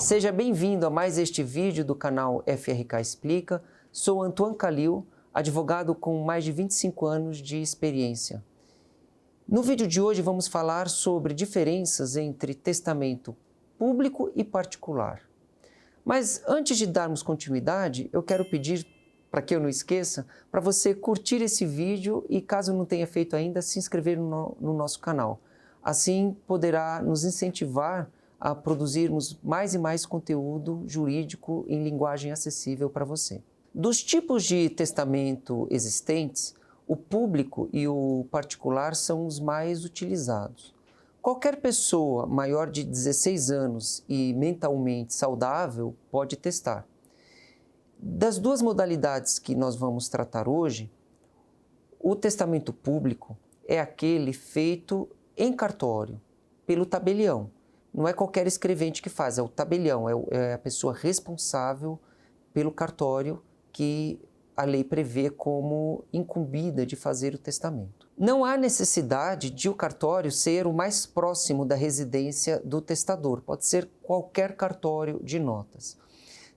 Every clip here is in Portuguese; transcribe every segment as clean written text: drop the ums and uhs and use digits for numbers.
Seja bem-vindo a mais este vídeo do canal FRK Explica. Sou Antoine Calil, advogado com mais de 25 anos de experiência. No vídeo de hoje vamos falar sobre diferenças entre testamento público e particular. Mas antes de darmos continuidade, eu quero pedir, para que eu não esqueça, para você curtir esse vídeo e, caso não tenha feito ainda, se inscrever no nosso canal. Assim poderá nos incentivar a produzirmos mais e mais conteúdo jurídico em linguagem acessível para você. Dos tipos de testamento existentes, o público e o particular são os mais utilizados. Qualquer pessoa maior de 16 anos e mentalmente saudável pode testar. Das duas modalidades que nós vamos tratar hoje, o testamento público é aquele feito em cartório, pelo tabelião. Não é qualquer escrevente que faz, é o tabelião, é a pessoa responsável pelo cartório que a lei prevê como incumbida de fazer o testamento. Não há necessidade de o cartório ser o mais próximo da residência do testador, pode ser qualquer cartório de notas.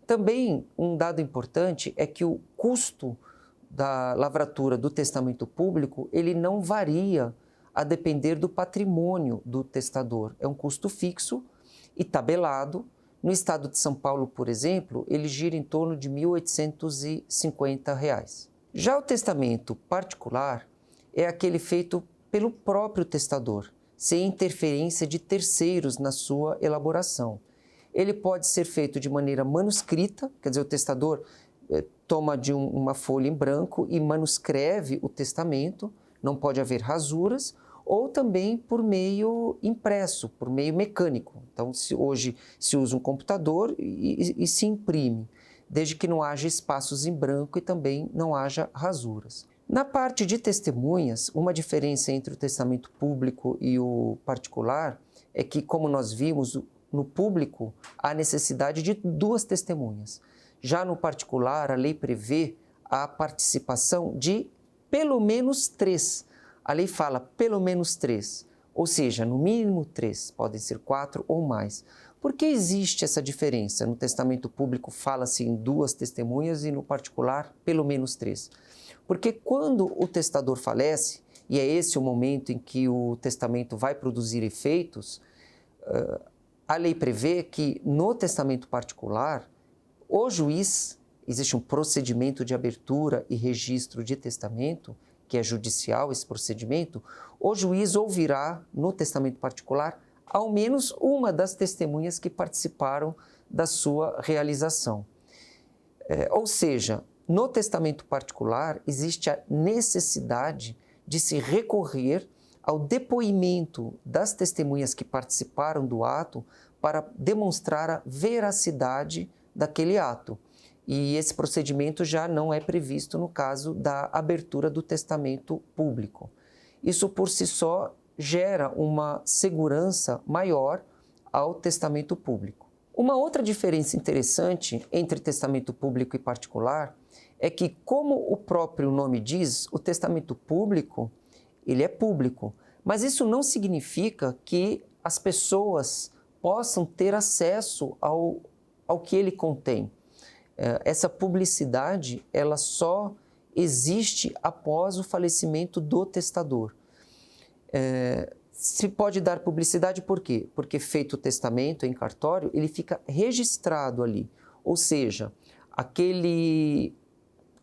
Também um dado importante é que o custo da lavratura do testamento público, ele não varia a depender do patrimônio do testador. É um custo fixo e tabelado. No estado de São Paulo, por exemplo, ele gira em torno de R$ 1.850. Já o testamento particular é aquele feito pelo próprio testador, sem interferência de terceiros na sua elaboração. Ele pode ser feito de maneira manuscrita, quer dizer, o testador toma de uma folha em branco e manuscreve o testamento, não pode haver rasuras, ou também por meio impresso, por meio mecânico. Então, hoje se usa um computador e se imprime, desde que não haja espaços em branco e também não haja rasuras. Na parte de testemunhas, uma diferença entre o testamento público e o particular é que, como nós vimos, no público há necessidade de 2 testemunhas. Já no particular, a lei prevê a participação de pelo menos 3. A lei fala pelo menos 3, ou seja, no mínimo 3, podem ser 4 ou mais. Por que existe essa diferença? No testamento público fala-se em 2 testemunhas e no particular pelo menos 3. Porque quando o testador falece, e é esse o momento em que o testamento vai produzir efeitos, a lei prevê que no testamento particular, o juiz, existe um procedimento de abertura e registro de testamento, que é judicial esse procedimento, o juiz ouvirá no testamento particular ao menos uma das testemunhas que participaram da sua realização. Ou seja, no testamento particular existe a necessidade de se recorrer ao depoimento das testemunhas que participaram do ato para demonstrar a veracidade daquele ato. E esse procedimento já não é previsto no caso da abertura do testamento público. Isso por si só gera uma segurança maior ao testamento público. Uma outra diferença interessante entre testamento público e particular é que, como o próprio nome diz, o testamento público, ele é público, mas isso não significa que as pessoas possam ter acesso ao que ele contém. Essa publicidade, ela só existe após o falecimento do testador. Se pode dar publicidade por quê? Porque feito o testamento em cartório, ele fica registrado ali. Ou seja, aquele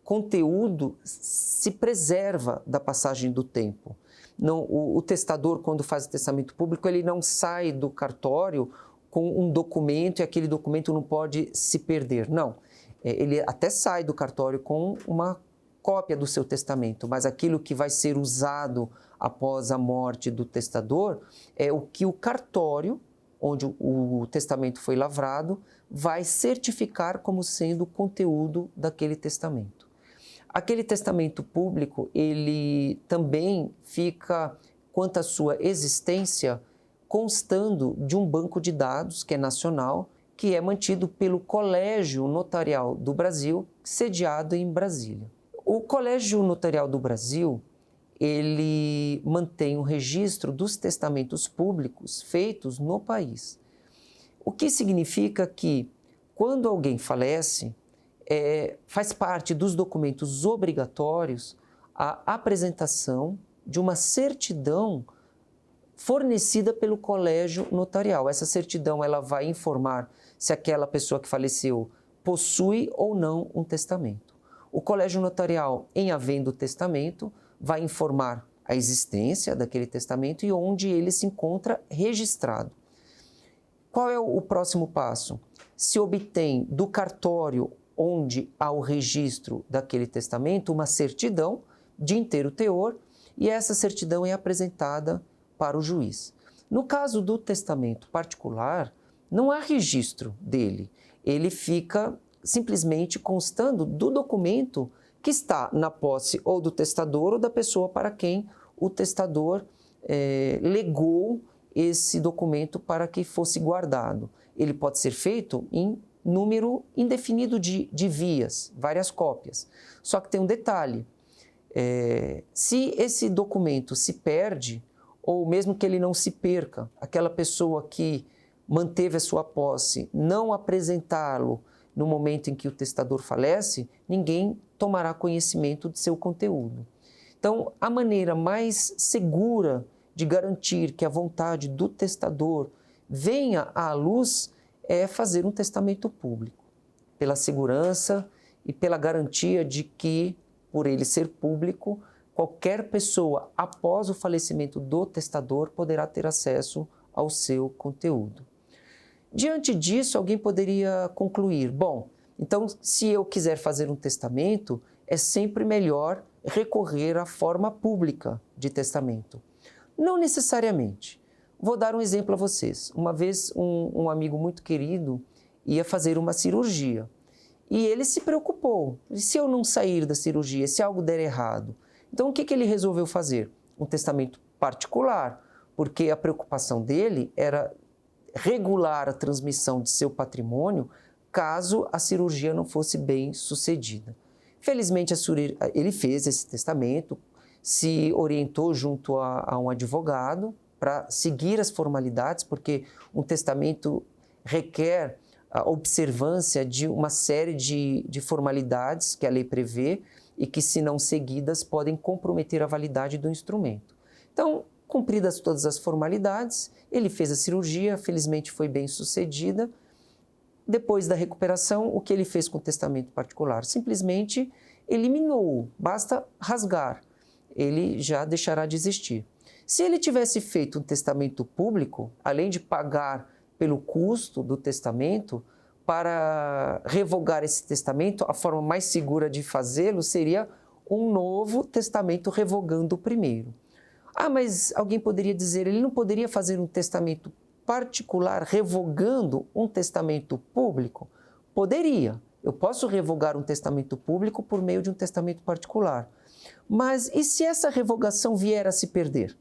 conteúdo se preserva da passagem do tempo. Não, o testador, quando faz o testamento público, ele não sai do cartório com um documento e aquele documento não pode se perder. Não. Ele até sai do cartório com uma cópia do seu testamento, mas aquilo que vai ser usado após a morte do testador é o que o cartório, onde o testamento foi lavrado, vai certificar como sendo o conteúdo daquele testamento. Aquele testamento público, ele também fica, quanto à sua existência, constando de um banco de dados que é nacional, que é mantido pelo Colégio Notarial do Brasil, sediado em Brasília. O Colégio Notarial do Brasil, ele mantém o registro dos testamentos públicos feitos no país. O que significa que, quando alguém falece, faz parte dos documentos obrigatórios a apresentação de uma certidão fornecida pelo colégio notarial. Essa certidão ela vai informar se aquela pessoa que faleceu possui ou não um testamento. O colégio notarial, em havendo testamento, vai informar a existência daquele testamento e onde ele se encontra registrado. Qual é o próximo passo? Se obtém do cartório onde há o registro daquele testamento uma certidão de inteiro teor e essa certidão é apresentada para o juiz. No caso do testamento particular, não há registro dele. Ele fica simplesmente constando do documento que está na posse ou do testador ou da pessoa para quem o testador legou esse documento para que fosse guardado. Ele pode ser feito em número indefinido de vias, várias cópias. Só que tem um detalhe, se esse documento se perde, ou mesmo que ele não se perca, aquela pessoa que manteve a sua posse não apresentá-lo no momento em que o testador falece, ninguém tomará conhecimento de seu conteúdo. Então, a maneira mais segura de garantir que a vontade do testador venha à luz é fazer um testamento público, pela segurança e pela garantia de que, por ele ser público, qualquer pessoa, após o falecimento do testador, poderá ter acesso ao seu conteúdo. Diante disso, alguém poderia concluir, bom, então se eu quiser fazer um testamento, é sempre melhor recorrer à forma pública de testamento. Não necessariamente. Vou dar um exemplo a vocês. Uma vez um amigo muito querido ia fazer uma cirurgia e ele se preocupou. E se eu não sair da cirurgia, se algo der errado? Então o que ele resolveu fazer? Um testamento particular, porque a preocupação dele era regular a transmissão de seu patrimônio caso a cirurgia não fosse bem sucedida. Felizmente ele fez esse testamento, se orientou junto a um advogado para seguir as formalidades, porque um testamento requer a observância de uma série de formalidades que a lei prevê e que, se não seguidas, podem comprometer a validade do instrumento. Então, cumpridas todas as formalidades, ele fez a cirurgia, felizmente foi bem sucedida. Depois da recuperação, o que ele fez com o testamento particular? Simplesmente eliminou-o, basta rasgar, ele já deixará de existir. Se ele tivesse feito um testamento público, além de pagar pelo custo do testamento, para revogar esse testamento, a forma mais segura de fazê-lo seria um novo testamento revogando o primeiro. Ah, mas alguém poderia dizer, ele não poderia fazer um testamento particular revogando um testamento público? Poderia. Eu posso revogar um testamento público por meio de um testamento particular. Mas e se essa revogação vier a se perder?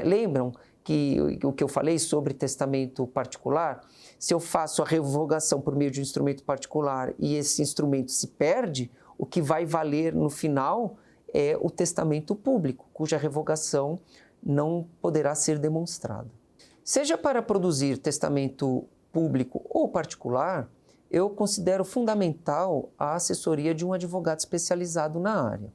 Lembram que o que eu falei sobre testamento particular? Se eu faço a revogação por meio de um instrumento particular e esse instrumento se perde, o que vai valer no final é o testamento público, cuja revogação não poderá ser demonstrada. Seja para produzir testamento público ou particular, eu considero fundamental a assessoria de um advogado especializado na área.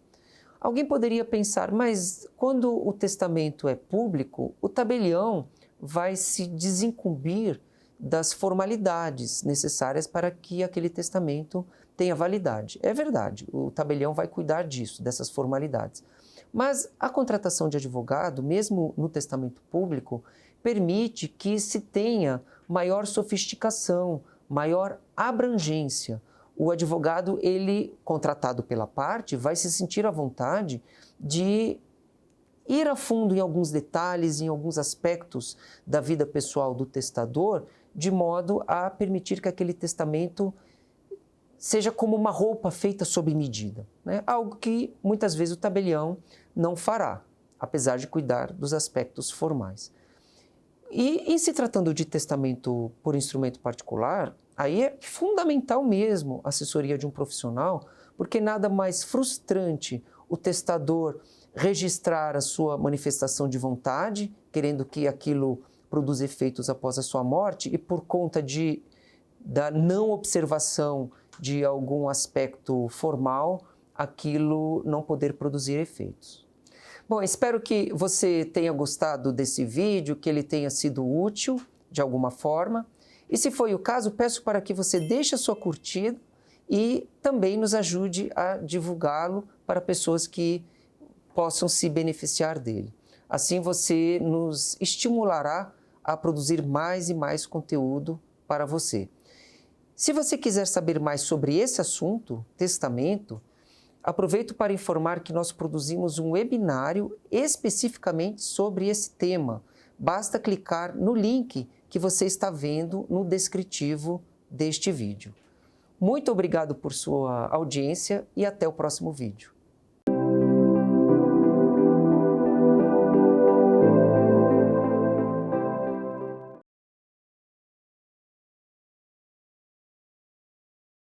Alguém poderia pensar, mas quando o testamento é público, o tabelião vai se desincumbir das formalidades necessárias para que aquele testamento tenha validade. É verdade, o tabelião vai cuidar disso, dessas formalidades. Mas a contratação de advogado, mesmo no testamento público, permite que se tenha maior sofisticação, maior abrangência. O advogado, ele, contratado pela parte, vai se sentir à vontade de ir a fundo em alguns detalhes, em alguns aspectos da vida pessoal do testador, de modo a permitir que aquele testamento seja como uma roupa feita sob medida, Algo que muitas vezes o tabelião não fará, apesar de cuidar dos aspectos formais. E em se tratando de testamento por instrumento particular, aí é fundamental mesmo a assessoria de um profissional, porque nada mais frustrante o testador registrar a sua manifestação de vontade, querendo que aquilo produz efeitos após a sua morte e por conta da não observação de algum aspecto formal, aquilo não poder produzir efeitos. Bom, espero que você tenha gostado desse vídeo, que ele tenha sido útil de alguma forma. E se foi o caso, peço para que você deixe a sua curtida e também nos ajude a divulgá-lo para pessoas que possam se beneficiar dele. Assim você nos estimulará a produzir mais e mais conteúdo para você. Se você quiser saber mais sobre esse assunto, testamento, aproveito para informar que nós produzimos um webinário especificamente sobre esse tema. Basta clicar no link que você está vendo no descritivo deste vídeo. Muito obrigado por sua audiência e até o próximo vídeo.